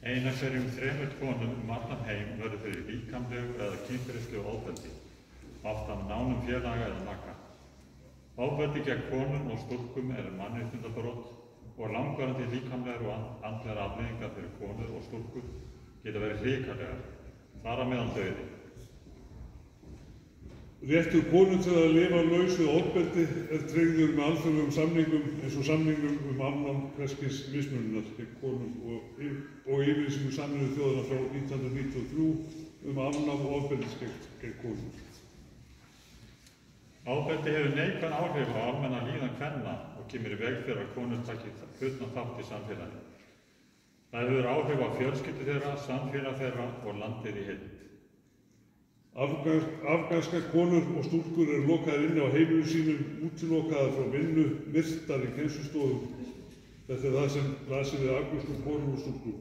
Ein af hverjum 3 konum allan heim verður fyrir líkamlegu eða kynferðislegu ofbeldi, oft af nánum félaga eða maka. Ofbeldi gegn konum og stúlkum mannréttindabrot og langvarandi líkamlegar og andlegar afleiðingar fyrir konur og stúlkur geta verið hrikalegar, þar á meðal dauði. Réttur konur til að lifa laus við ofbeldi tryggður með alþjóðlegum samningum eins og samningum afnám hvers kyns mismununar gegn konum og yfirlýsingu Sameinuðu þjóðanna frá 1993 afnám ofbeldis gegn konum. Ofbeldi hefur neikvæð áhrif á almenna líðan kvenna og kemur í veg fyrir að konur taki fullan þátt í samfélaginu. Það hefur áhrif á fjölskyldur þeirra, samfélag þeirra og landið í heild. Afganskar konur og stúlkur eru lokaðar inni á heimilum sínum, útilokaðar frá vinnu, myrtar í kennslustofum. Þetta það sem blasir við afgönskum konum og stúlkum.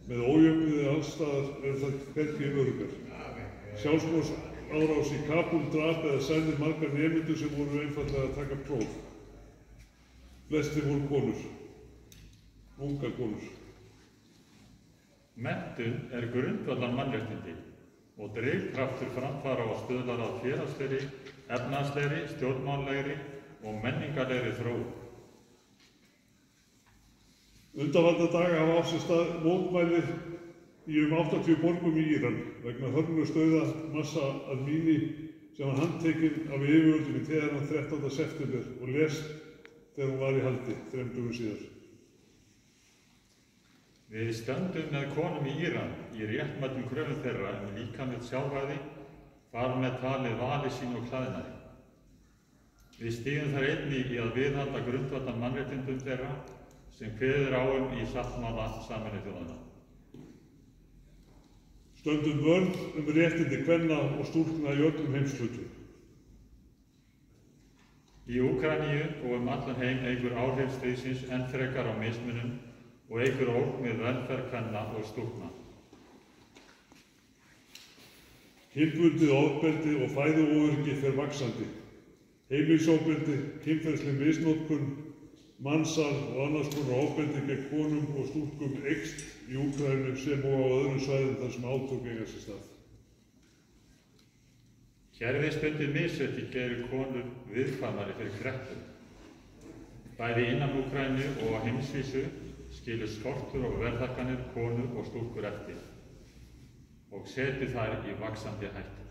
Með ójöfnuði alls staðar það hvergi öruggar. Sjálfsmorðsárás í Kabúl drap eða særði margar nemendur sem voru einfaldlega að taka próf. Flestir voru konur, ungar konur. Menntun grundvallar mannréttindi og drifkraftur framfara og stuðlar að félagslegri, efnahagslegri, stjórnmálalegri og menningarlegri þróun. Undanfarna daga hafa átt sér stað mótmæli í 80 borgum í Íran vegna hörmulegsdauða Mahsa Amini sem var handtekinn af yfirvöldum í Teheran 13. september og lést þegar hún var í haldi 3 dögum síðar. Við stöndum með konum í Íran í réttmætum kröfum þeirra líkamlegt sjálfræði, þar með talið vali sínu og klæðnaði. Við styðjum þær einnig í að viðhalda grundvallar mannréttindum þeirra sem kveður á í sáttmála Sameinuðu þjóðanna. Stöndum vörð réttindi kvenna og stúlkna í öllum heimshlutum. Í Úkraínu og allan heim eykur áhrif stríðsins enn frekar á mismunun og eykur ógn við velferð kvenna og stúlkna. Kynbundið ofbeldi og fæðuóöryggi fer vaxandi. Heimilisofbeldi, kynferðisleg misnotkun, mansal og annars konar ofbeldi gegn konum og stúlkum eykst í Úkraínu sem og á öðrum svæðum þar sem átök eiga sér stað. Kerfisbundið misrétti gerir konur viðkvæmari fyrir kreppum. Bæði innan Úkraínu og á heimsvísu skilur skortur og verðhækkanir konur og stúlkur eftir og setur þær í vaxandi hættu.